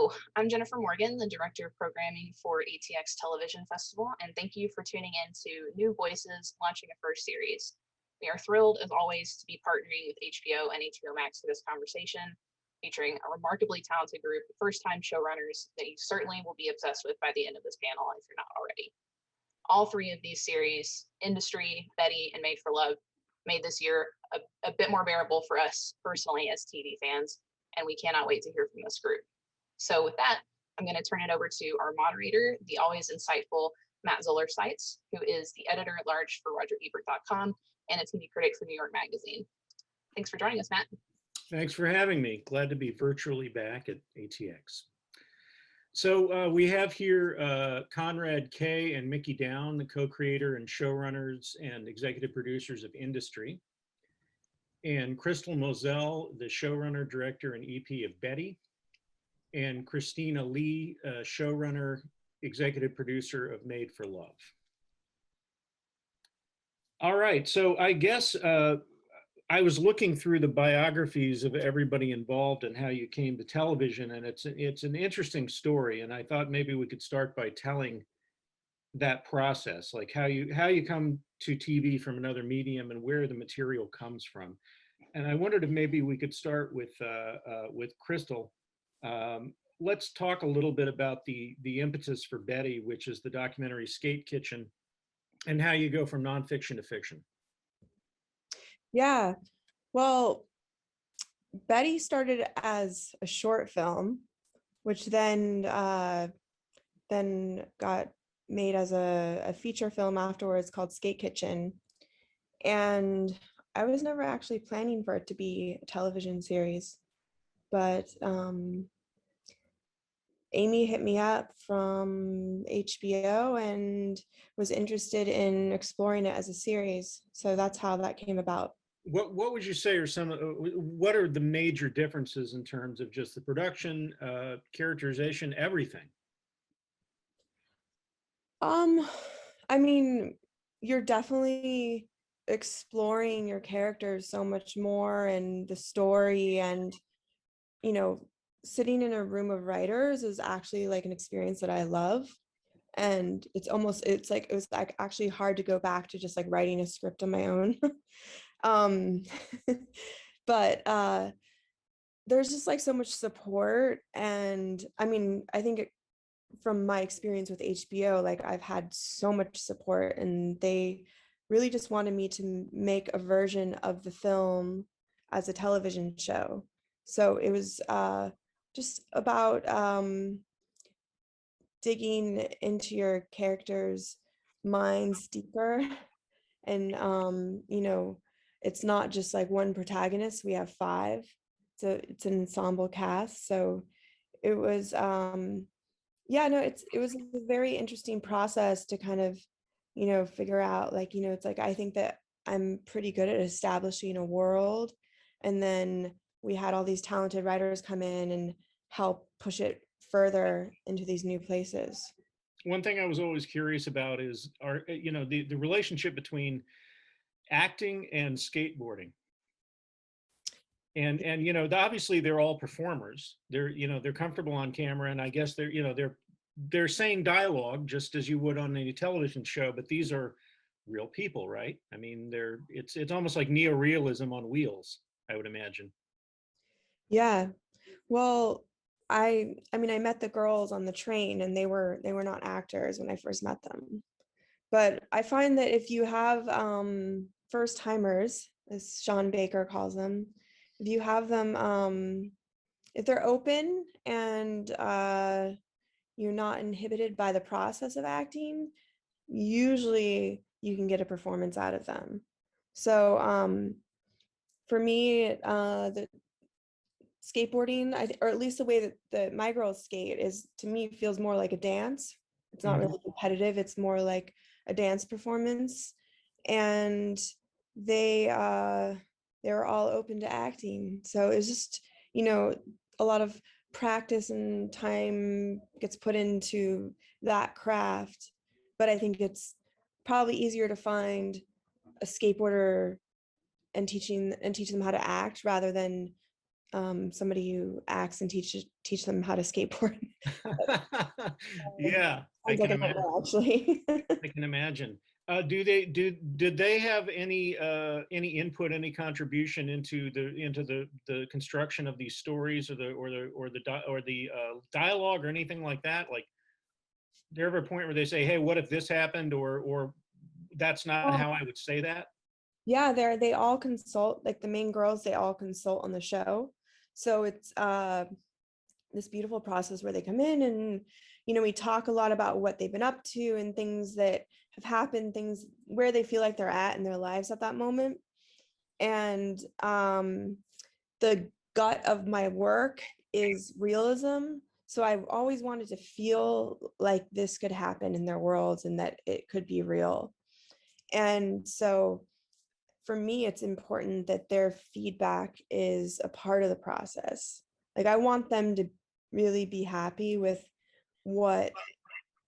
Hello, I'm Jennifer Morgan, the Director of Programming for ATX Television Festival, and thank you for tuning in to New Voices launching a first series. We are thrilled, as always, to be partnering with HBO and HBO Max for this conversation, featuring a remarkably talented group of first-time showrunners that you certainly will be obsessed with by the end of this panel if you're not already. All three of these series, Industry, Betty, and Made for Love, made this year a bit more bearable for us personally as TV fans, and we cannot wait to hear from this group. So with that, I'm going to turn it over to our moderator, the always insightful Matt Zoller Seitz, who is the editor-at-large for RogerEbert.com and a TV critic for New York Magazine. Thanks for joining us, Matt. Thanks for having me. Glad to be virtually back at ATX. So we have here Conrad Kay and Mickey Down, the co-creator and showrunners and executive producers of Industry, and Crystal Moselle, the showrunner, director, and EP of Betty, and Christina Lee, showrunner, executive producer of Made for Love. All right, so I guess I was looking through the biographies of everybody involved and how you came to television, and it's an interesting story. And I thought maybe we could start by telling that process, like how you come to TV from another medium and where the material comes from. And I wondered if maybe we could start with Crystal. Let's talk a little bit about the impetus for Betty, which is the documentary Skate Kitchen, and how you go from nonfiction to fiction. Yeah, well, Betty started as a short film, which then got made as a feature film afterwards called Skate Kitchen. And I was never actually planning for it to be a television series, but Amy hit me up from HBO and was interested in exploring it as a series. So that's how that came about. What would you say are what are the major differences in terms of just the production, characterization, everything? I mean, you're definitely exploring your characters so much more and the story, and sitting in a room of writers is actually like an experience that I love. And it was like actually hard to go back to just like writing a script on my own. But there's just like so much support. And I mean, I think from my experience with HBO, like I've had so much support, and they really just wanted me to make a version of the film as a television show. So it was just about digging into your characters' minds deeper. And it's not just like one protagonist, we have five. So it's an ensemble cast. So it was it was a very interesting process to kind of figure out, like, it's like I think that I'm pretty good at establishing a world, and then we had all these talented writers come in and help push it further into these new places. One thing I was always curious about is the relationship between acting and skateboarding. And obviously they're all performers. They're comfortable on camera, and I guess they're saying dialogue just as you would on a television show, but these are real people, right? I mean, it's almost like neorealism on wheels, I would imagine. Yeah. Well, I mean, I met the girls on the train, and they were not actors when I first met them. But I find that if you have first timers, as Sean Baker calls them, if you have them, if they're open and you're not inhibited by the process of acting, usually you can get a performance out of them. So for me, the skateboarding, or at least the way that my girls skate, is, to me, feels more like a dance. It's not really competitive. It's more like a dance performance. And they were all open to acting. So it's just, a lot of practice and time gets put into that craft. But I think it's probably easier to find a skateboarder and teach them how to act, rather than somebody who acts and teach them how to skateboard. Yeah, I Sounds like can a imagine. nightmare, actually. I can imagine. Did they have any input, any contribution into the construction of these stories, or the dialogue or anything like that? Like, there ever a point where they say, "Hey, what if this happened?" or "That's not Oh, how I would say that." yeah, they all consult, like the main girls, they all consult on the show. So it's this beautiful process where they come in and, we talk a lot about what they've been up to and things that have happened, things where they feel like they're at in their lives at that moment. And the gut of my work is realism. So I've always wanted to feel like this could happen in their worlds and that it could be real. And so for me, it's important that their feedback is a part of the process. Like, I want them to really be happy with what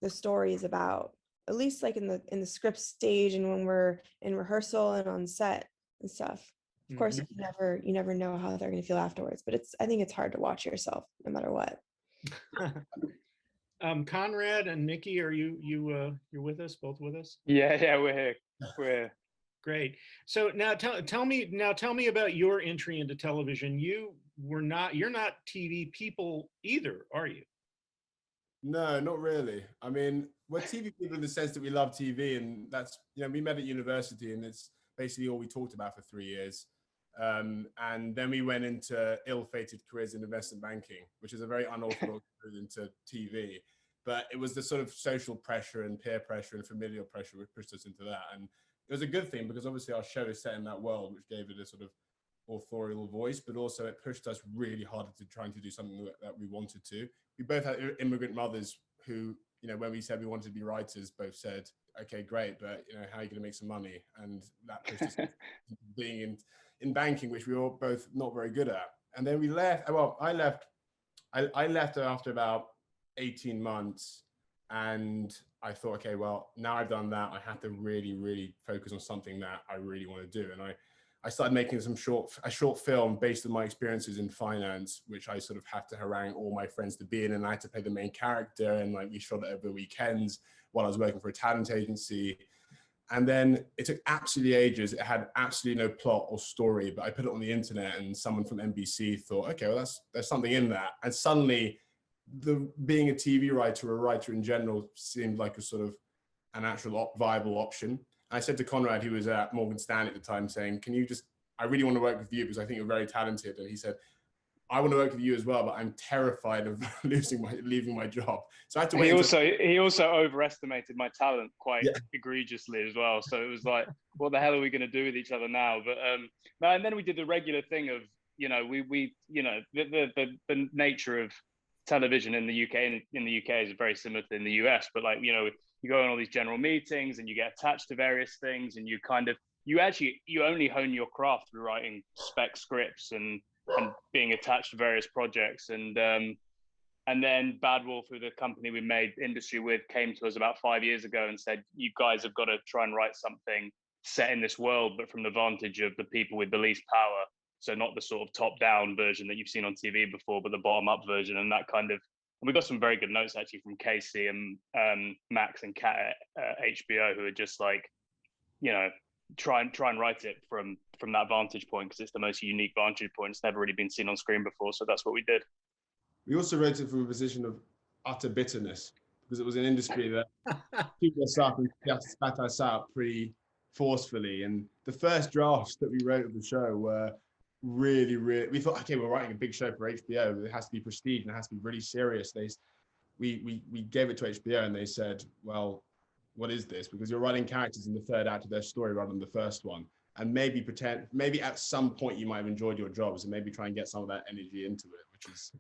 the story is about, at least like in the script stage and when we're in rehearsal and on set and stuff. Of course, Mhm. you never know how they're going to feel afterwards, but I think it's hard to watch yourself no matter what. Conrad and Nikki, are you're with us, both with us? Yeah, we're here. We're here. Great. So now tell me about your entry into television. You're not TV people either, are you? No, not really. I mean, we're TV people in the sense that we love TV, and that's, we met at university, and it's basically all we talked about for 3 years. And then we went into ill-fated careers in investment banking, which is a very unorthodox route into TV. But it was the sort of social pressure and peer pressure and familial pressure which pushed us into that. And it was a good thing because obviously our show is set in that world, which gave it a sort of authorial voice, but also it pushed us really hard to trying to do something that we wanted to. We both had immigrant mothers who, when we said we wanted to be writers, both said, okay, great, but how are you going to make some money? And that pushed us being in banking, which we were both not very good at. And then we left. Well, I left after about 18 months, and I thought, okay, well, now I've done that, I have to really, really focus on something that I really want to do. And I started making a short film based on my experiences in finance, which I sort of had to harangue all my friends to be in, and I had to play the main character. And like, we shot it over weekends while I was working for a talent agency. And then it took absolutely ages. It had absolutely no plot or story, but I put it on the internet, and someone from NBC thought, okay, well, there's something in that. And suddenly, being a TV writer or a writer in general seemed like a sort of an actual viable option. I said to Conrad, who was at Morgan Stanley at the time, saying, I really want to work with you because I think you're very talented. And he said, I want to work with you as well, but I'm terrified of leaving my job. So I had to wait. He also overestimated my talent quite egregiously as well. So it was like, what the hell are we going to do with each other now? But no, and then we did the regular thing of, the nature of television in the UK is very similar to in the US, but like, you go on all these general meetings and you get attached to various things, and you only hone your craft through writing spec scripts and being attached to various projects. And then Bad Wolf, who the company we made Industry with, came to us about 5 years ago and said, you guys have got to try and write something set in this world, but from the vantage of the people with the least power. So not the sort of top-down version that you've seen on TV before, but the bottom-up version. And that kind of, and we got some very good notes actually from Casey and Max and Kat at HBO, who are just like, try and write it from that vantage point, because it's the most unique vantage point. It's never really been seen on screen before. So that's what we did. We also wrote it from a position of utter bitterness, because it was an industry that people us up and spat us out pretty forcefully. And the first drafts that we wrote of the show were really, we thought, okay, we're writing a big show for HBO. It has to be prestige and it has to be really serious. We gave it to HBO and they said, well, what is this? Because you're writing characters in the third act of their story rather than the first one. And maybe at some point you might have enjoyed your jobs, and maybe try and get some of that energy into it, which is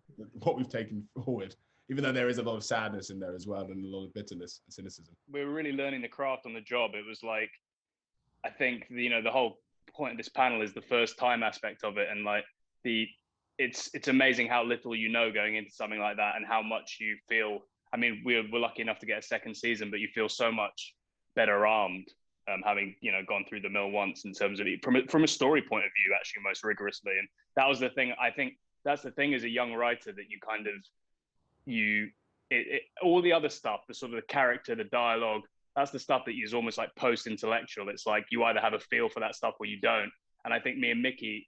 what we've taken forward, even though there is a lot of sadness in there as well, and a lot of bitterness and cynicism. We were really learning the craft on the job. It was like, I think, the whole point of this panel is the first time aspect of it. And like it's amazing how little going into something like that, and how much you feel. I mean, we're lucky enough to get a second season, but you feel so much better armed, having gone through the mill once, in terms of it from a story point of view, actually most rigorously. And that was the thing. I think that's the thing as a young writer, that you kind of, all the other stuff, the sort of the character, the dialogue, that's the stuff that is almost like post-intellectual. It's like you either have a feel for that stuff or you don't. And I think me and Mickey,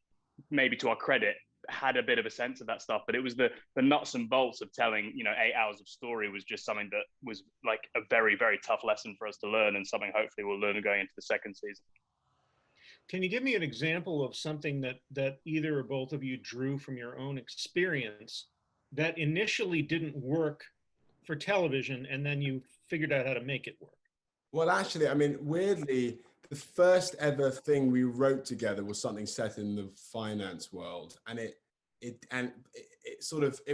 maybe to our credit, had a bit of a sense of that stuff, but it was the nuts and bolts of telling, 8 hours of story was just something that was like a very, very tough lesson for us to learn, and something hopefully we'll learn going into the second season. Can you give me an example of something that either or both of you drew from your own experience that initially didn't work for television and then you figured out how to make it work? Well, actually, I mean, weirdly, the first ever thing we wrote together was something set in the finance world, and it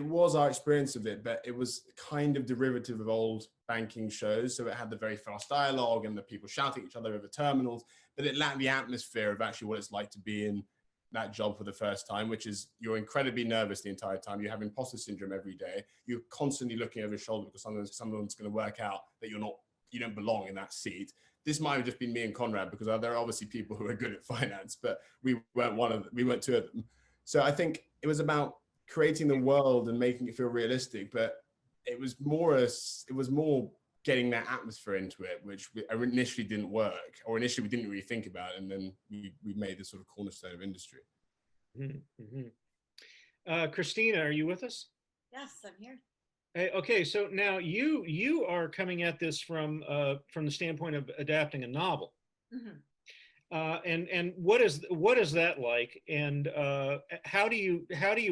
was our experience of it, but it was kind of derivative of old banking shows. So it had the very fast dialogue and the people shouting at each other over terminals, but it lacked the atmosphere of actually what it's like to be in that job for the first time, which is you're incredibly nervous the entire time. You have imposter syndrome every day. You're constantly looking over your shoulder because someone's going to work out that you don't belong in that seat. This might have just been me and Conrad, because there are obviously people who are good at finance, but we weren't two of them. So I think it was about creating the world and making it feel realistic, but it was more getting that atmosphere into it, which initially didn't work, or initially we didn't really think about it, and then we made this sort of cornerstone of industry. Mm-hmm. Christina, are you with us? Yes, I'm here. Okay, so now you are coming at this from the standpoint of adapting a novel. Mm-hmm. And what is that like? And how do you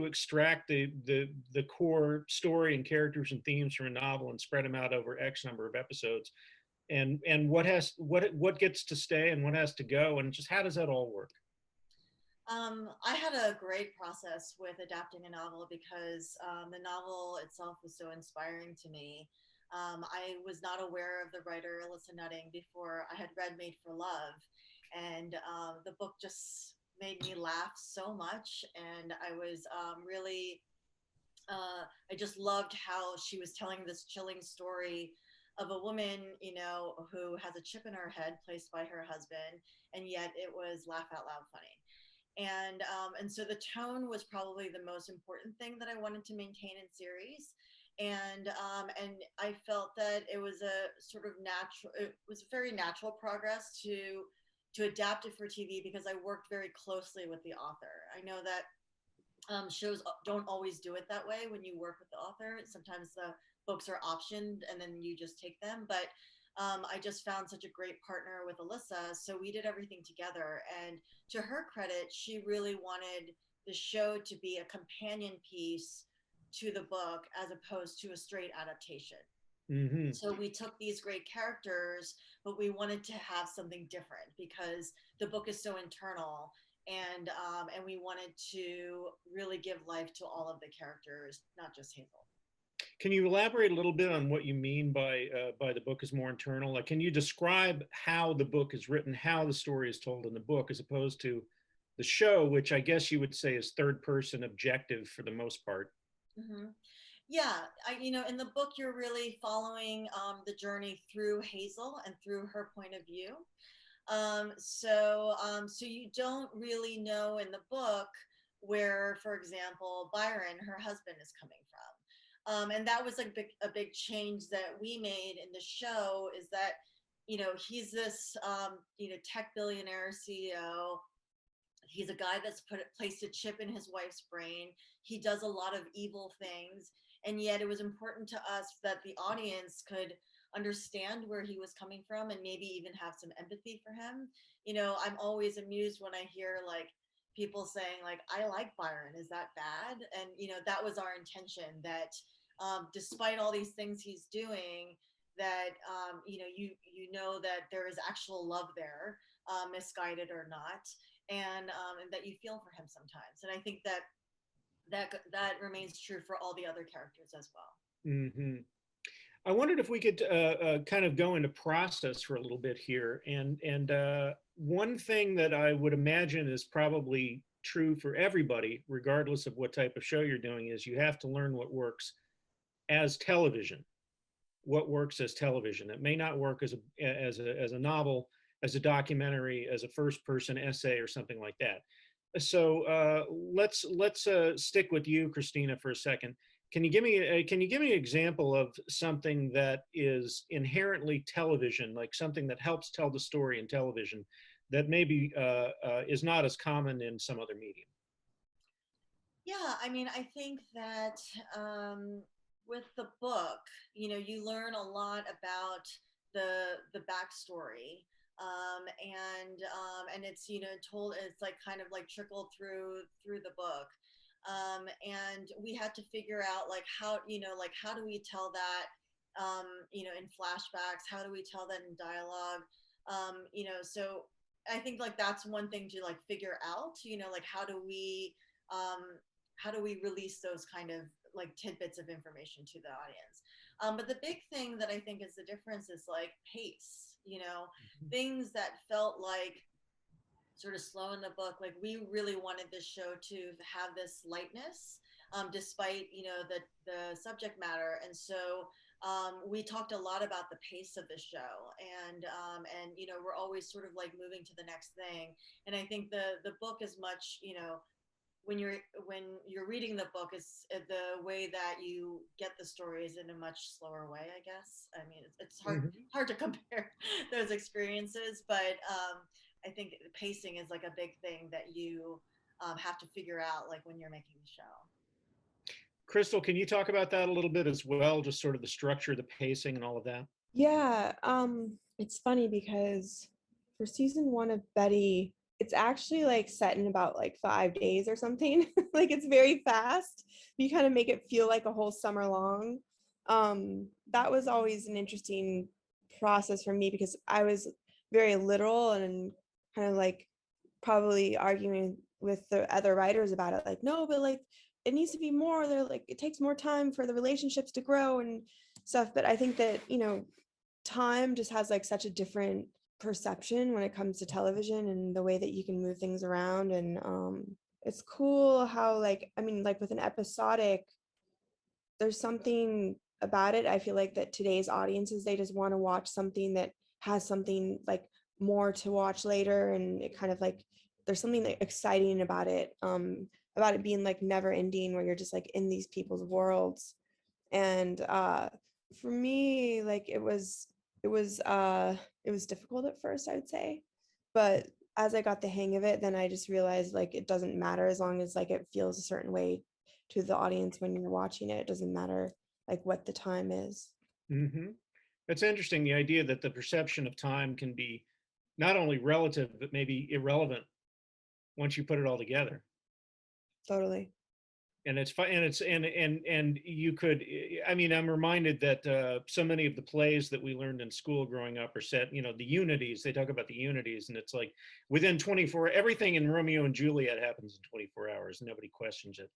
extract the core story and characters and themes from a novel and spread them out over X number of episodes? And what gets to stay and what has to go, and just how does that all work? I had a great process with adapting a novel because the novel itself was so inspiring to me. I was not aware of the writer Alyssa Nutting before I had read Made for Love, and the book just made me laugh so much, and I was really I just loved how she was telling this chilling story of a woman, who has a chip in her head placed by her husband, and yet it was laugh out loud funny. And so the tone was probably the most important thing that I wanted to maintain in series. And I felt that it was a sort of it was a very natural progress to adapt it for TV, because I worked very closely with the author. I know that shows don't always do it that way when you work with the author. Sometimes the books are optioned and then you just take them. But I just found such a great partner with Alyssa. So we did everything together. And to her credit, she really wanted the show to be a companion piece to the book as opposed to a straight adaptation. Mm-hmm. So we took these great characters, but we wanted to have something different because the book is so internal, and we wanted to really give life to all of the characters, not just Hazel. Can you elaborate a little bit on what you mean by the book is more internal? Like, can you describe how the book is written, how the story is told in the book, as opposed to the show, which I guess you would say is third person objective for the most part? Mm-hmm. Yeah, in the book, you're really following the journey through Hazel and through her point of view. So you don't really know in the book where, for example, Byron, her husband, is coming from. And that was like a big change that we made in the show, is that, he's this, tech billionaire CEO. He's a guy that's placed a chip in his wife's brain. He does a lot of evil things. And yet it was important to us that the audience could understand where he was coming from and maybe even have some empathy for him. I'm always amused when I hear like people saying like, I like Byron, is that bad? And, that was our intention, that despite all these things he's doing, that, you know that there is actual love there, misguided or not, and that you feel for him sometimes. And I think that remains true for all the other characters as well. Mm-hmm. I wondered if we could kind of go into process for a little bit here. And one thing that I would imagine is probably true for everybody, regardless of what type of show you're doing, is you have to learn what works as television. What works as television? It may not work as a novel, as a documentary, as a first-person essay, or something like that. let's stick with you, Christina, for a second. Can you give me an example of something that is inherently television, like something that helps tell the story in television that maybe is not as common in some other medium? Yeah, I mean, I think that with the book, you learn a lot about the backstory, and it's told. It's like kind of like trickled through the book, and we had to figure out like how like how do we tell that in flashbacks? How do we tell that in dialogue? So I think like that's one thing to like figure out. Like how do we release those kind of like tidbits of information to the audience? But the big thing that I think is the difference is like pace, things that felt like sort of slow in the book. Like we really wanted this show to have this lightness, despite, the subject matter. And so we talked a lot about the pace of the show, and we're always sort of like moving to the next thing. And I think the book is much, when you're reading the book, is the way that you get the stories in a much slower way, I guess. I mean, it's hard to compare those experiences, but I think pacing is like a big thing that you have to figure out, like when you're making the show. Crystal, can you talk about that a little bit as well? Just sort of the structure, the pacing, and all of that. Yeah, it's funny because for season 1 of Betty, it's actually like set in about like 5 days or something. Like it's very fast. You kind of make it feel like a whole summer long. That was always an interesting process for me because I was very literal and kind of like probably arguing with the other writers about it. Like, no, but like it needs to be more. They're like, it takes more time for the relationships to grow and stuff. But I think that, time just has like such a different perception when it comes to television and the way that you can move things around. And it's cool how like, I mean, like with an episodic, there's something about it. I feel like that today's audiences, they just want to watch something that has something like more to watch later. And it kind of like, there's something like exciting about it being like never ending, where you're just like in these people's worlds. And for me, like it was difficult at first, I would say, but as I got the hang of it, then I just realized like it doesn't matter as long as like it feels a certain way to the audience when you're watching it. It doesn't matter like what the time is. Mm-hmm. It's interesting, the idea that the perception of time can be not only relative but maybe irrelevant once you put it all together. Totally. And it's fun, and you could, I mean, I'm reminded that so many of the plays that we learned in school growing up are set, the unities. They talk about the unities, and it's like within 24, everything in Romeo and Juliet happens in 24 hours. Nobody questions it.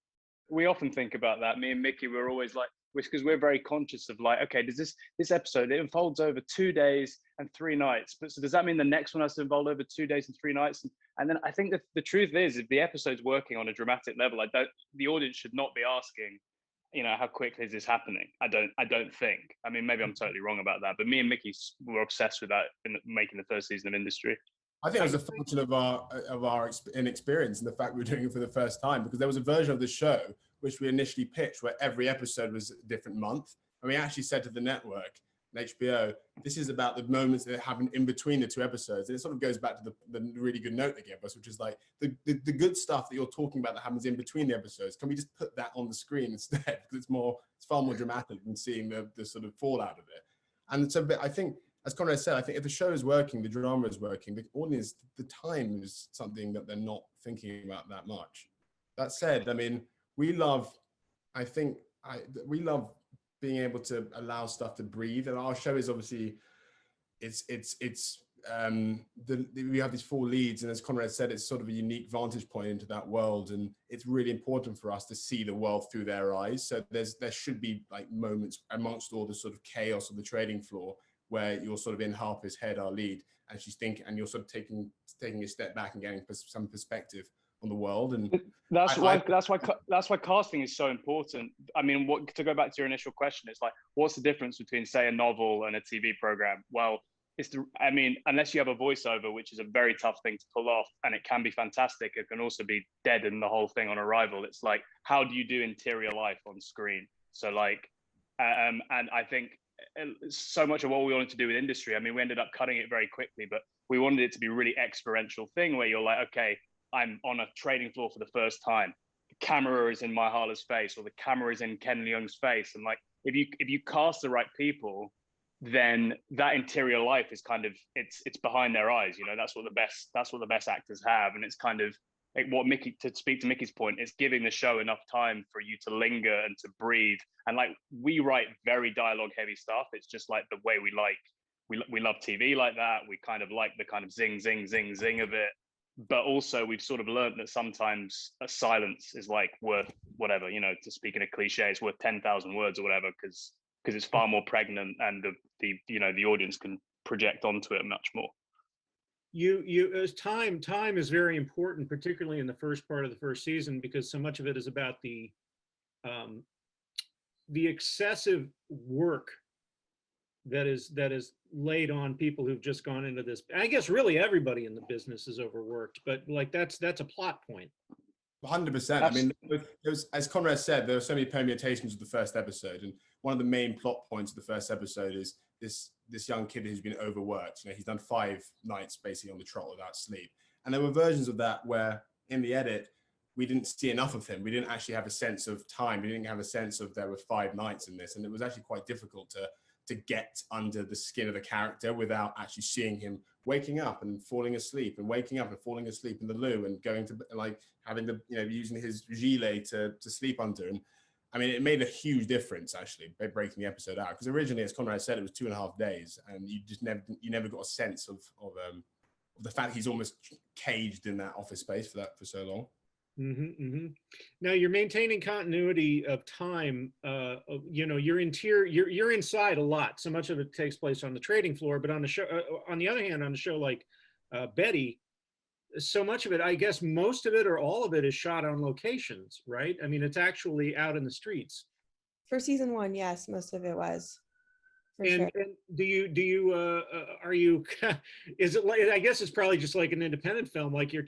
We often think about that. Me and Mickey, we're always like, because we're very conscious of like, okay, does this episode, it unfolds over 2 days and 3 nights, but so does that mean the next one has to unfold over 2 days and 3 nights? And then I think that the truth is, if the episode's working on a dramatic level, the audience should not be asking, how quickly is this happening? I don't think. I mean, maybe I'm totally wrong about that, but me and Mickey were obsessed with that in making the first season of Industry. I think it was a function of our inexperience and the fact we were doing it for the first time, because there was a version of the show which we initially pitched where every episode was a different month. And we actually said to the network, HBO, this is about the moments that happen in between the 2 episodes. And it sort of goes back to the really good note they gave us, which is like the good stuff that you're talking about that happens in between the episodes. Can we just put that on the screen instead? Because it's far more dramatic than seeing the sort of fallout of it. And so I think, as Conrad said, I think if the show is working, the drama is working, the audience, the time is something that they're not thinking about that much. That said, I mean, we love being able to allow stuff to breathe. And our show is obviously, we have these 4 leads. And as Conrad said, it's sort of a unique vantage point into that world. And it's really important for us to see the world through their eyes. So there should be like moments amongst all the sort of chaos of the trading floor where you're sort of in Harper's head, our lead, and she's thinking, and you're sort of taking a step back and getting some perspective on the world. And that's why casting is so important. I mean, to go back to your initial question, it's like, what's the difference between, say, a novel and a TV program? Well, I mean, unless you have a voiceover, which is a very tough thing to pull off, and it can be fantastic, it can also be dead in the whole thing on arrival. It's like, how do you do interior life on screen? So like, and I think so much of what we wanted to do with industry, I mean, we ended up cutting it very quickly, but we wanted it to be a really experiential thing where you're like, okay, I'm on a trading floor for the first time. The camera is in Myhala's face, or the camera is in Ken Leung's face, and like, if you cast the right people, then that interior life is kind of it's behind their eyes. You know, that's what the best actors have, and it's kind of like what Mickey, to speak to Mickey's point, it's giving the show enough time for you to linger and to breathe. And like, we write very dialogue heavy stuff. It's just like the way we like, we love TV like that. We kind of like the kind of zing zing zing zing of it. But also we've sort of learned that sometimes a silence is like worth whatever, you know, to speak in a cliche, it's worth 10,000 words or whatever, because it's far more pregnant, and the you know, the audience can project onto it much more. You as time is very important, particularly in the first part of the first season, because so much of it is about the excessive work that is laid on people who've just gone into this. I guess really everybody in the business is overworked, but like that's a plot point. 100%. I mean, there was, as Conrad said, there were so many permutations of the first episode, and one of the main plot points of the first episode is this young kid who's been overworked. You know, he's done 5 nights basically on the trot without sleep, and there were versions of that where in the edit we didn't see enough of him. We didn't actually have a sense of time. We didn't have a sense of there were 5 nights in this, and it was actually quite difficult to get under the skin of the character without actually seeing him waking up and falling asleep, and waking up and falling asleep in the loo, and going to like having the, you know, using his gilet to sleep under. And I mean, it made a huge difference actually by breaking the episode out, because originally, as Conrad said, it was 2.5 days, and you just never got a sense of the fact he's almost caged in that office space for so long. Mm-hmm, mm-hmm. Now you're maintaining continuity of time. You know, you're inside a lot. So much of it takes place on the trading floor, but on the show, on the other hand, on a show like Betty, so much of it, I guess most of it or all of it is shot on locations, right? I mean, it's actually out in the streets. For season 1, yes, most of it was. For And, sure. and do you are you is it like, I guess it's probably just like an independent film, like you're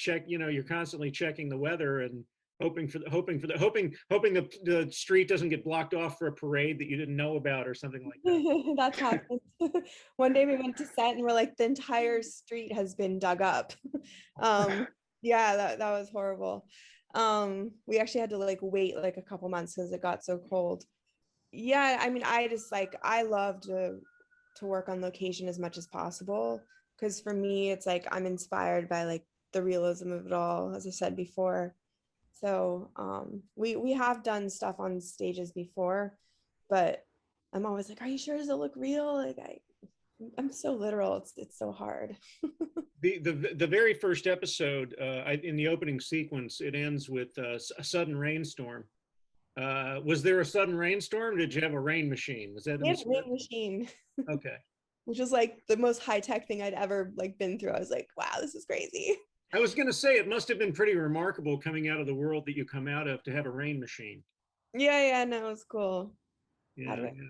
constantly checking the weather and hoping the street doesn't get blocked off for a parade that you didn't know about or something like that. That's happened. One day we went to set and we're like, the entire street has been dug up. Yeah, that was horrible. We actually had to like wait like a couple months because it got so cold. Yeah, I mean, I love to work on location as much as possible, because for me it's like I'm inspired by like the realism of it all, as I said before. So we have done stuff on stages before, but I'm always like, are you sure? Does it look real? Like I'm so literal. It's so hard. The very first episode, in the opening sequence, it ends with a sudden rainstorm. Was there a sudden rainstorm? Did you have a rain machine? Was that in We the had a rain script? machine, Okay. which was like the most high-tech thing I'd ever like been through. I was like, wow, this is crazy. I was going to say it must have been pretty remarkable coming out of the world that you come out of to have a rain machine. Yeah, no, it was cool. Had a Yeah, rain yeah.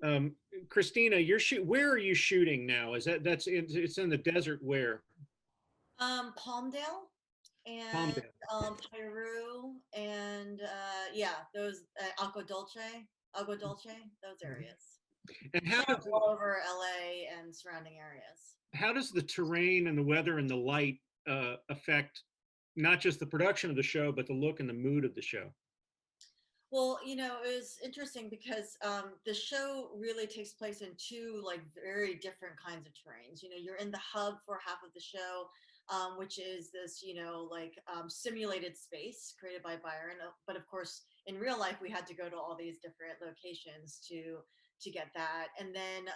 machine. Christina, where are you shooting now? It's in the desert where? Palmdale and Palmdale. Piru and yeah, those Agua Dulce, those areas. And how Kind of does, all over LA and surrounding areas. how does the terrain and the weather and the light affect not just the production of the show, but the look and the mood of the show? Well, you know, it was interesting because the show really takes place in 2 like very different kinds of terrains. You know, you're in the hub for half of the show, which is this, you know, like simulated space created by Byron. But of course, in real life, we had to go to all these different locations to get that. And then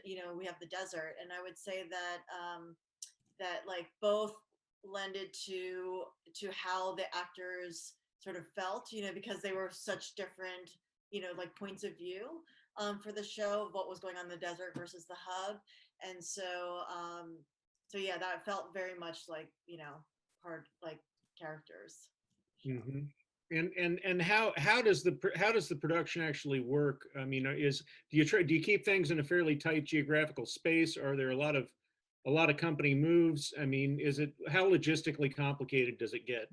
you know, we have the desert, and I would say that that like both lended to how the actors sort of felt, you know, because they were such different, you know, like points of view for the show of what was going on in the desert versus the hub. And so yeah, that felt very much like, you know, hard like characters. Mm-hmm. And how does the production actually work? I mean, do you keep things in a fairly tight geographical space? Are there a lot of company moves? I mean, how logistically complicated does it get?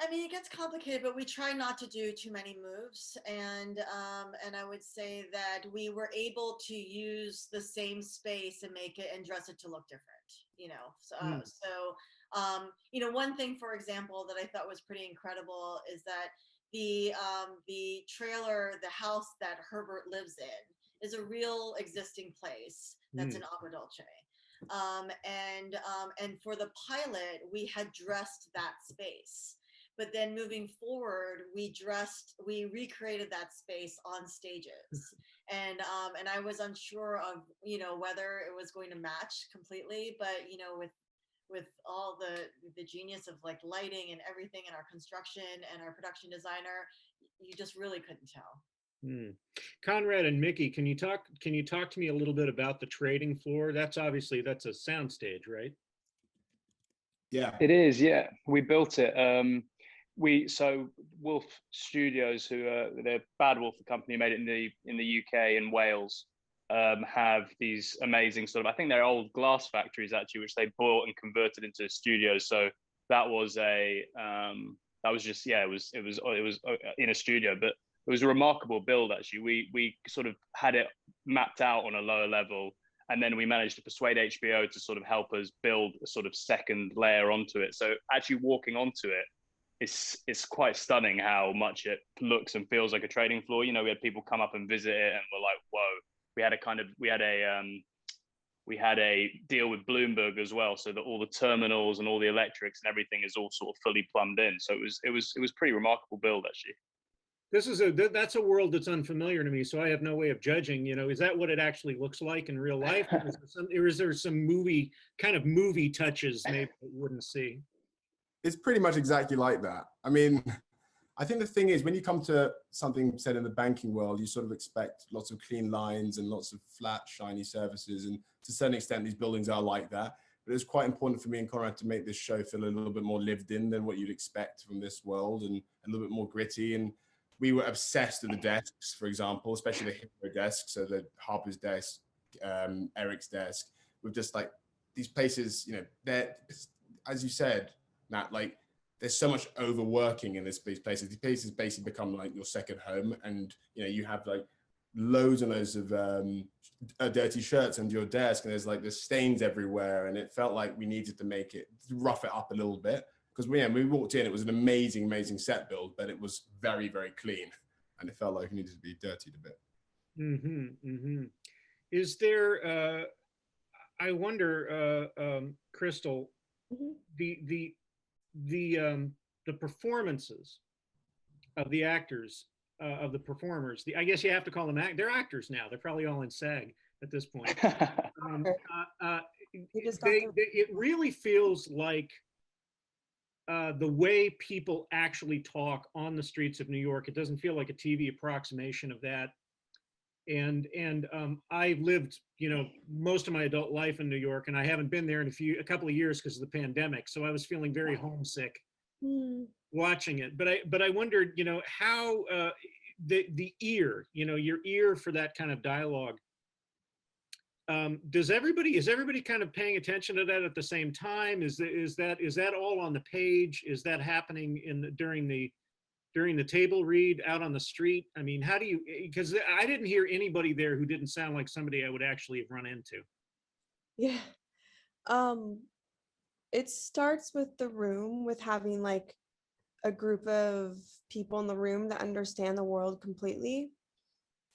I mean, it gets complicated, but we try not to do too many moves. And I would say that we were able to use the same space and make it and dress it to look different, you know. You know, one thing, for example, that I thought was pretty incredible is that the trailer, the house that Herbert lives in, is a real existing place that's in Agua Dulce. And for the pilot, we had dressed that space. But then moving forward, we recreated that space on stages. And I was unsure of, you know, whether it was going to match completely, but, you know, with all the genius of like lighting and everything and our construction and our production designer, you just really couldn't tell. Conrad and Mickey, can you talk to me a little bit about the trading floor? That's a soundstage, right? Yeah. It is, yeah. We built it. So Wolf Studios, they're Bad Wolf, the company made it in the UK and Wales, have these amazing sort of, I think they're old glass factories actually, which they bought and converted into studios. So that was it was in a studio, but it was a remarkable build actually. We sort of had it mapped out on a lower level, and then we managed to persuade HBO to sort of help us build a sort of second layer onto it. So actually walking onto it, it's quite stunning how much it looks and feels like a trading floor. You know, we had people come up and visit it and were like, whoa. We had a deal with Bloomberg as well, so that all the terminals and all the electrics and everything is all sort of fully plumbed in. So it was pretty remarkable build actually. That's a world that's unfamiliar to me, so I have no way of judging. You know, is that what it actually looks like in real life? Or is there some movie touches maybe that you wouldn't see? It's pretty much exactly like that. I mean, I think the thing is, when you come to something said in the banking world, you sort of expect lots of clean lines and lots of flat, shiny surfaces. And to a certain extent, these buildings are like that. But it's quite important for me and Conrad to make this show feel a little bit more lived in than what you'd expect from this world, and a little bit more gritty. And we were obsessed with the desks, for example, especially the hero desks, so the Harper's desk, Eric's desk, with just like these places, you know, they're, as you said, Matt, like there's so much overworking in these places. These places basically become like your second home, and you know, you have like loads and loads of dirty shirts under your desk, and there's stains everywhere, and it felt like we needed to rough it up a little bit, because when we walked in, it was an amazing set build, but it was very, very clean, and it felt like it needed to be dirtied a bit. Is there I wonder, Crystal, the performances of the actors, of the performers, I guess you have to call them they're actors now. They're probably all in SAG at this point. It really feels like the way people actually talk on the streets of New York. It doesn't feel like a TV approximation of that. And I've lived, you know, most of my adult life in New York, and I haven't been there in a couple of years because of the pandemic. So I was feeling very homesick watching it. But I wondered, you know, how the ear, you know, your ear for that kind of dialogue. Is everybody kind of paying attention to that at the same time? Is that all on the page? Is that happening during the table read out on the street? I mean, how do you, because I didn't hear anybody there who didn't sound like somebody I would actually have run into. Yeah. It starts with the room, with having like a group of people in the room that understand the world completely.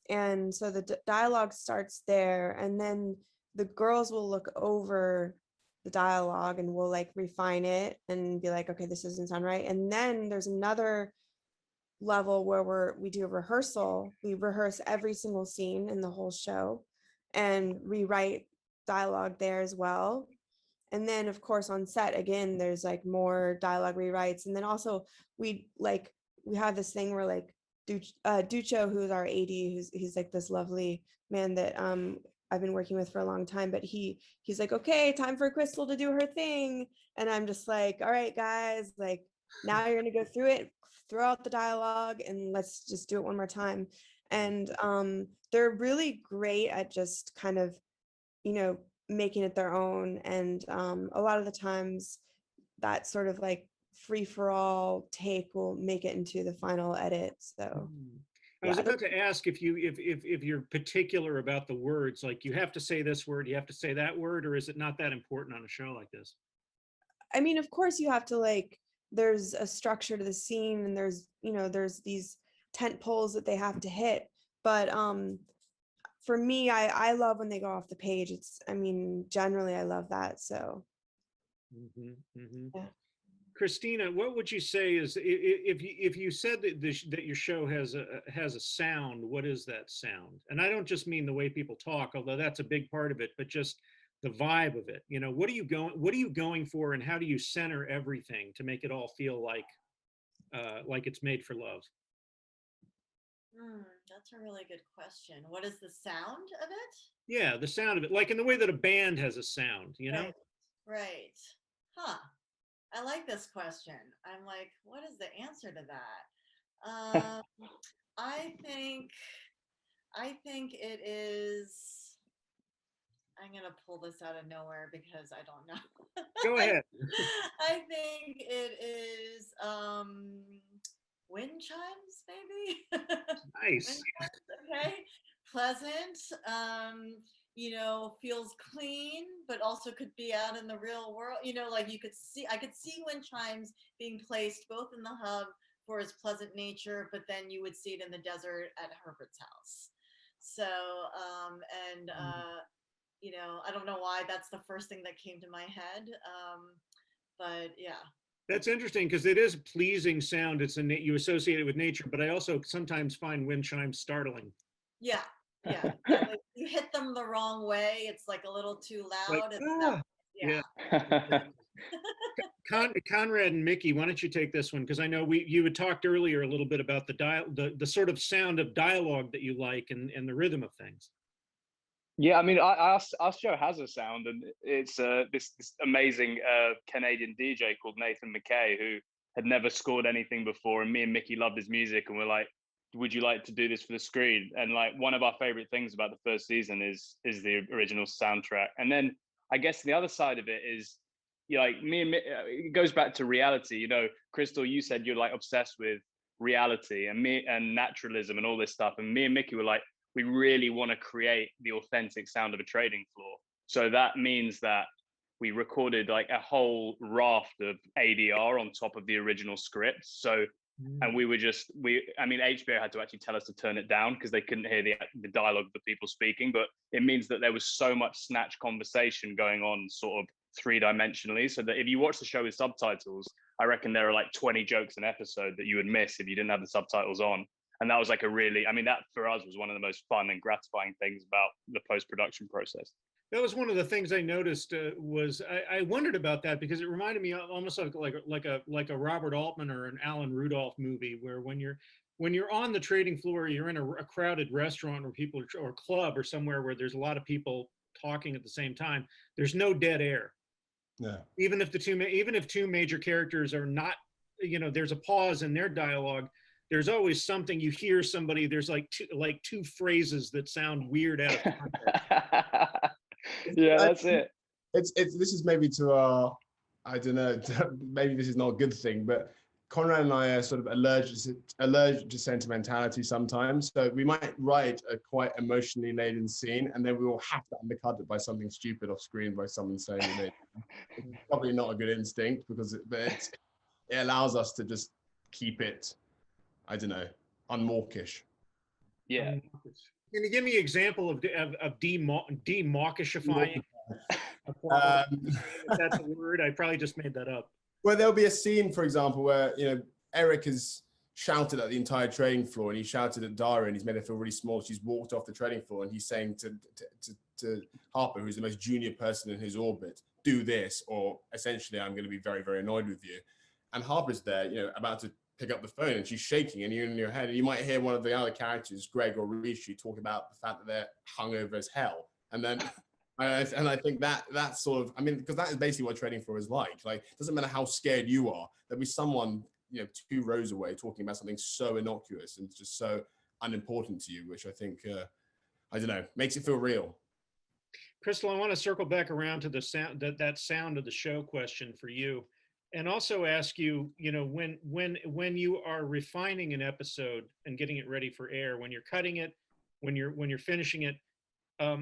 And so the dialogue starts there, and then the girls will look over the dialogue and we'll like refine it and be like, okay, this doesn't sound right. And then there's another level where we do a rehearsal. We rehearse every single scene in the whole show and rewrite dialogue there as well. And then of course on set again, there's like more dialogue rewrites. And then also we have this thing where like Ducho, who's our AD, he's like this lovely man that I've been working with for a long time, but he's like, okay, time for Crystal to do her thing. And I'm just like, all right, guys, like now you're gonna go through it throw out the dialogue and let's just do it one more time. And they're really great at just kind of, you know, making it their own. And a lot of the times that sort of like free for all take will make it into the final edit. So I was yeah, about to ask if you're particular about the words, like you have to say this word, you have to say that word, or is it not that important on a show like this? I mean, of course you have to like, there's a structure to the scene and there's, you know, there's these tent poles that they have to hit. But for me, I love when they go off the page. It's, I mean, generally I love that. So yeah. Christina, what would you say is if you said that that your show has a sound, what is that sound? And I don't just mean the way people talk, although that's a big part of it, but just the vibe of it. You know, what are you going for, and how do you center everything to make it all feel like it's made for love? That's a really good question. What is the sound of it? Yeah, the sound of it, like in the way that a band has a sound, you know? Right. Huh. I like this question. I'm like, what is the answer to that? I think it is. I'm gonna pull this out of nowhere because I don't know. Go ahead. I think it is wind chimes, maybe. Nice. Wind chimes, okay. Pleasant. You know, feels clean, but also could be out in the real world. You know, like I could see wind chimes being placed both in the hub for its pleasant nature, but then you would see it in the desert at Herbert's house. So, you know, I don't know why that's the first thing that came to my head. But yeah. That's interesting because it is a pleasing sound. You associate it with nature, but I also sometimes find wind chimes startling. Yeah. Yeah. Like you hit them the wrong way. It's like a little too loud. Like, yeah. Conrad and Mickey, why don't you take this one? Because I know you had talked earlier a little bit about the sort of sound of dialogue that you like and the rhythm of things. Yeah, I mean, our show has a sound, and it's this amazing Canadian DJ called Nathan McKay, who had never scored anything before, and me and Mickey loved his music, and we're like, would you like to do this for the screen? And like one of our favorite things about the first season is the original soundtrack. And then I guess the other side of it is, you know, like me and it goes back to reality. You know, Crystal, you said you're like obsessed with reality and naturalism and all this stuff, and me and Mickey were like, we really want to create the authentic sound of a trading floor. So that means that we recorded like a whole raft of ADR on top of the original script. So, and we were I mean, HBO had to actually tell us to turn it down because they couldn't hear the dialogue of the people speaking, but it means that there was so much snatch conversation going on sort of three-dimensionally. So that if you watch the show with subtitles, I reckon there are like 20 jokes an episode that you would miss if you didn't have the subtitles on. And that was like that for us was one of the most fun and gratifying things about the post-production process. That was one of the things I noticed. I wondered about that because it reminded me almost like a Robert Altman or an Alan Rudolph movie, where when you're on the trading floor, you're in a crowded restaurant or club or somewhere where there's a lot of people talking at the same time. There's no dead air. Yeah. Even if two major characters are not, you know, there's a pause in their dialogue. There's always something you hear somebody. There's like two phrases that sound weird out of context. Yeah, that's it. This is maybe to our, I don't know, maybe this is not a good thing, but Conrad and I are sort of allergic to sentimentality sometimes. So we might write a quite emotionally laden scene, and then we will have to undercut it by something stupid off screen by someone saying it. It's probably not a good instinct because it allows us to just keep it, I don't know, unmawkish. Yeah. Can you give me an example of demawkishifying? If that's a word, I probably just made that up. Well, there'll be a scene, for example, where, you know, Eric has shouted at the entire trading floor, and he shouted at Dara, and he's made her feel really small. She's walked off the trading floor, and he's saying to Harper, who's the most junior person in his orbit, do this, or essentially, I'm going to be very, very annoyed with you. And Harper's there, you know, about to pick up the phone, and she's shaking, and you're in your head, and you might hear one of the other characters, Greg or Rishi, talk about the fact that they're hungover as hell. And then, and I think that sort of, I mean, because that is basically what trading floor is like. Like, it doesn't matter how scared you are, there'll be someone you know, 2 rows away talking about something so innocuous and just so unimportant to you, which I think I don't know, makes it feel real. Crystal, I want to circle back around to the sound, that sound of the show question for you, and also ask you, you know, when you are refining an episode and getting it ready for air, when you're cutting it, when you're finishing it,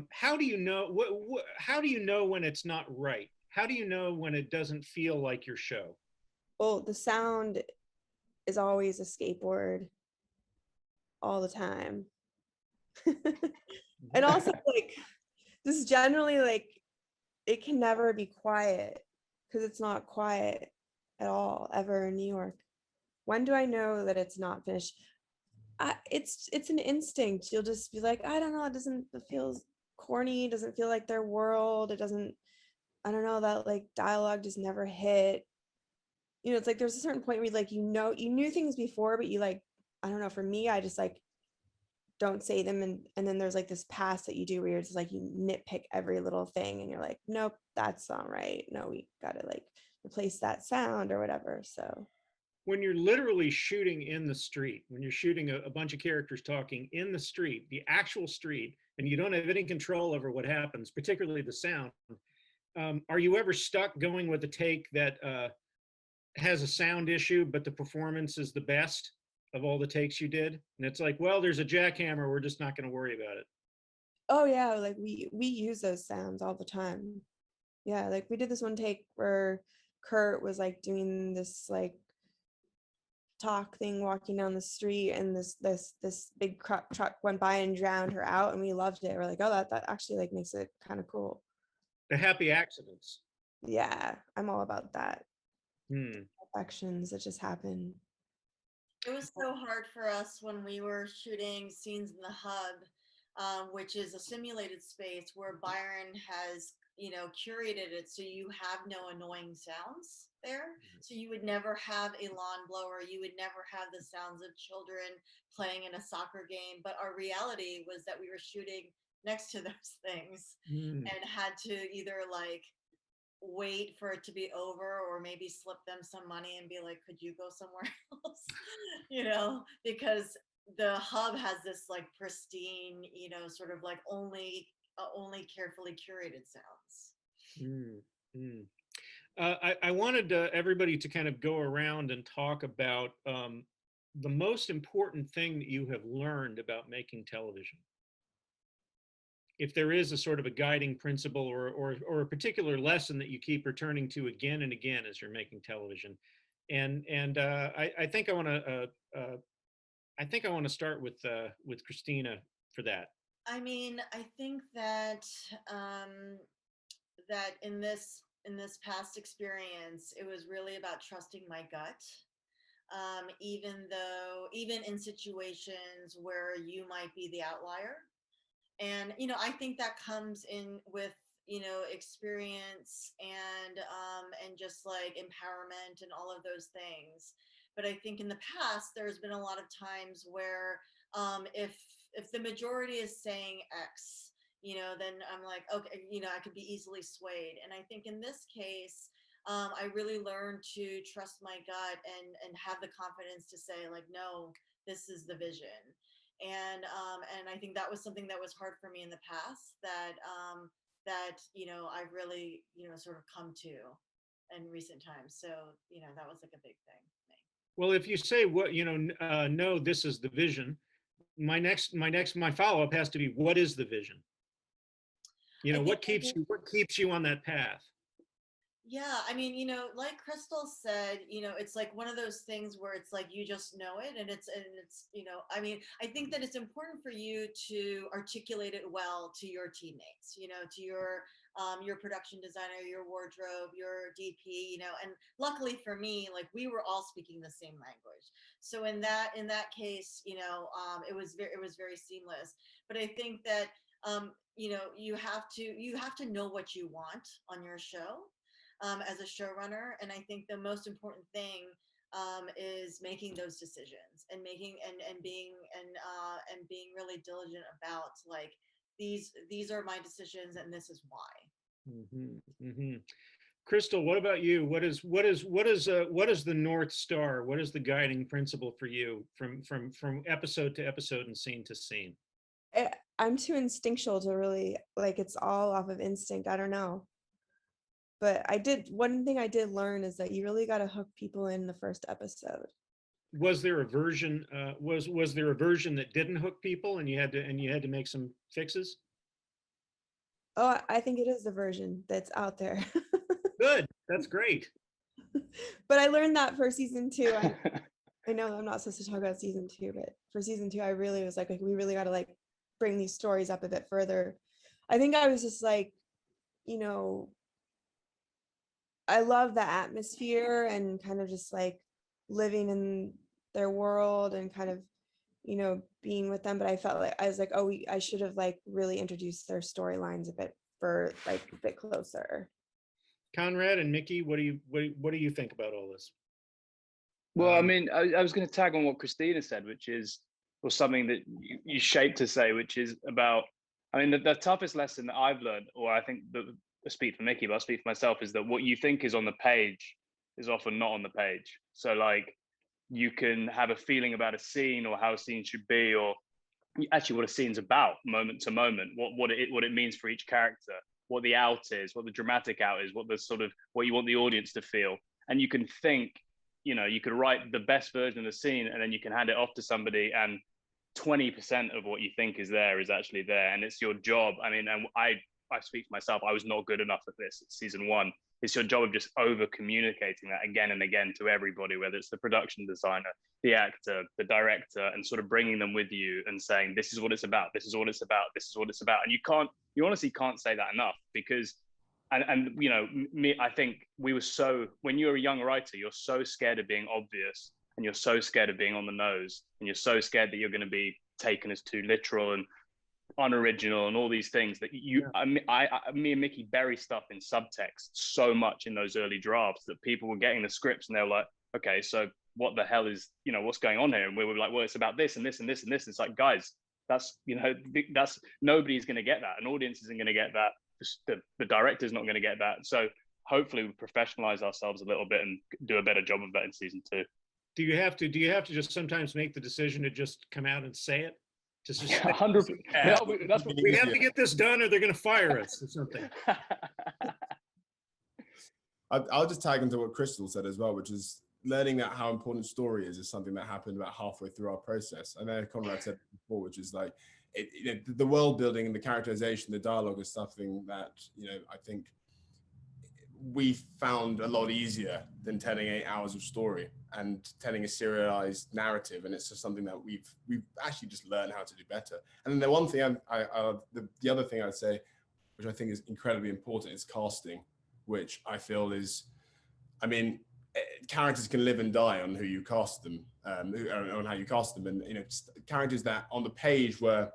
how do you know how do you know when it's not right? How do you know when it doesn't feel like your show? Well, the sound is always a skateboard all the time. And also like just generally like it can never be quiet because it's not quiet at all ever in New York. When do I know that it's not finished? It's an instinct. You'll just be like, I don't know, it feels corny, it doesn't feel like their world. It doesn't, I don't know, that like dialogue just never hit. You know, it's like there's a certain point where like, you know, you knew things before, but you like, I don't know, for me, I just like don't say them, and then there's like this pass that you do where you're just like you nitpick every little thing and you're like, nope, that's not right, no, we gotta like replace that sound or whatever. So When you're literally shooting in the street, when you're shooting a bunch of characters talking in the street, the actual street, and you don't have any control over what happens, particularly the sound, are you ever stuck going with a take that has a sound issue, but the performance is the best of all the takes you did? And it's like, well, there's a jackhammer, we're just not going to worry about it. oh yeah, like we use those sounds all the time. Yeah, like we did this one take where Kurt was like doing this like talk thing walking down the street, and this big truck went by and drowned her out, and we loved it. We're like, oh, that actually like makes it kind of cool. The happy accidents. Yeah, I'm all about that. Hmm. Affections that just happen. It was so hard for us when we were shooting scenes in the hub, which is a simulated space where Byron has, you know, curated it so you have no annoying sounds there. So you would never have a lawn blower, you would never have the sounds of children playing in a soccer game. But our reality was that we were shooting next to those things and had to either like wait for it to be over or maybe slip them some money and be like, could you go somewhere else? You know, because the hub has this like pristine, you know, sort of like only carefully curated sounds. Mm, mm. I wanted everybody to kind of go around and talk about the most important thing that you have learned about making television. If there is a sort of a guiding principle or a particular lesson that you keep returning to again and again as you're making television. And I think I want to start with Christina for that. I mean, I think that that in this past experience, it was really about trusting my gut. Even in situations where you might be the outlier. And, you know, I think that comes in with, you know, experience and just like empowerment and all of those things. But I think in the past, there's been a lot of times where if the majority is saying X, you know, then I'm like, okay, you know, I could be easily swayed. And I think in this case, I really learned to trust my gut and have the confidence to say like, no, this is the vision. And I think that was something that was hard for me in the past that you know I've really, you know, sort of come to in recent times. So, you know, that was like a big thing for me. Well, if you say what, you know, no, this is the vision, my follow-up has to be, what is the vision? You know, what keeps you on that path? Yeah, I mean, you know, like Crystal said, you know, it's like one of those things where it's like you just know it, and it's, you know, I mean, I think that it's important for you to articulate it well to your teammates, you know, to your production designer, your wardrobe, your DP, you know, and luckily for me, like we were all speaking the same language. So in that case, you know, it was very seamless. But I think that you know, you have to know what you want on your show as a showrunner. And I think the most important thing is making those decisions and being really diligent about like these are my decisions and this is why. Mm-hmm, mm-hmm. Crystal, what about you? What is the North Star? What is the guiding principle for you from episode to episode and scene to scene? I'm too instinctual to really like, it's all off of instinct. I don't know. But one thing I did learn is that you really got to hook people in the first episode. Was there a version was there a version that didn't hook people and you had to make some fixes? Oh, I think it is the version that's out there. Good. That's great. But I learned that for season 2. I know I'm not supposed to talk about season 2, but for season 2, I really was like, we really got to like bring these stories up a bit further. I think I was just like, you know, I love the atmosphere and kind of just like living in their world and kind of, you know, being with them. But I felt like I was like, oh, I should have like really introduced their storylines a bit closer. Conrad and Mickey, what do you think about all this? Well, I mean, I was going to tag on what Christina said, which is, or something that you shaped to say, which is about, I mean, the toughest lesson that I've learned, or I think that I speak for Mickey, but I speak for myself, is that what you think is on the page is often not on the page. So like, you can have a feeling about a scene or how a scene should be, or actually what a scene's about moment to moment, what it means for each character, what the out is, what the dramatic out is, what you want the audience to feel. And you can think, you know, you could write the best version of the scene and then you can hand it off to somebody and 20% of what you think is there is actually there. And it's your job. I mean, and I speak for myself, I was not good enough at this at season 1. It's your job of just over communicating that again and again to everybody, whether it's the production designer, the actor, the director, and sort of bringing them with you and saying, this is what it's about. This is what it's about. This is what it's about. And you honestly can't say that enough, because, and you know, I think when you're a young writer, you're so scared of being obvious and you're so scared of being on the nose and you're so scared that you're going to be taken as too literal and unoriginal and all these things that me and Mickey bury stuff in subtext so much in those early drafts that people were getting the scripts and they were like, okay, so what the hell is, you know, what's going on here? And we were like, well, it's about this and this and this and this. It's like, guys, that's, you know, that's, nobody's going to get that. An audience isn't going to get that. The director's not going to get that. So hopefully we professionalize ourselves a little bit and do a better job of that in season 2. Do you have to just sometimes make the decision to just come out and say it? Just 100%. We have to get this done or they're going to fire us or something. I'll just tag into what Crystal said as well, which is learning that how important story is something that happened about halfway through our process. I know Conrad said before, which is like, the world building and the characterization, the dialogue is something that, you know, I think we found a lot easier than telling 8 hours of story and telling a serialized narrative. And it's just something that we've actually just learned how to do better. And then the one thing the other thing I'd say, which I think is incredibly important, is casting, which I feel is, I mean, characters can live and die on who you cast them, on how you cast them. And, you know, characters that on the page were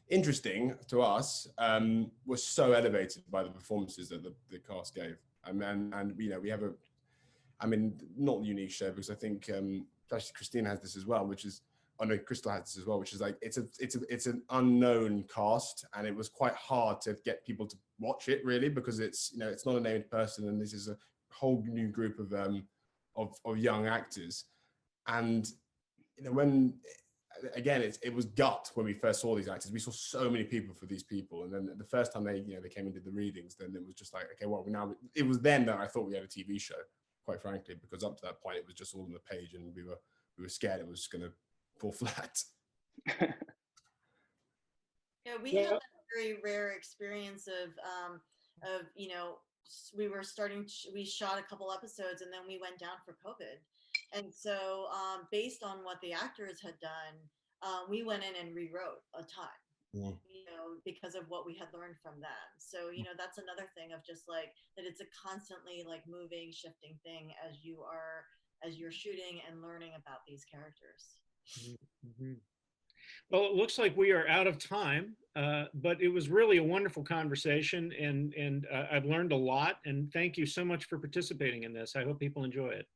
interesting to us were so elevated by the performances that the cast gave. And you know, we have not a unique show, because I think actually Christine has this as well, which is, I know Crystal has this as well, which is like, it's an unknown cast, and it was quite hard to get people to watch it really, because it's, you know, it's not a named person, and this is a whole new group of young actors. And you know, when again, it was gut when we first saw these actors. We saw so many people for these people, and then the first time they came and did the readings, then it was just like, okay, well, it was then that I thought we had a TV show, quite frankly, because up to that point it was just all on the page, and we were scared it was going to fall flat. Yeah, we had a very rare experience of you know, we shot a couple episodes and then we went down for COVID. And so based on what the actors had done, we went in and rewrote a ton, you know, because of what we had learned from them. So, you know, that's another thing of just like that it's a constantly like moving, shifting thing as you're shooting and learning about these characters. Mm-hmm. Well, it looks like we are out of time, but it was really a wonderful conversation, and I've learned a lot, and thank you so much for participating in this. I hope people enjoy it.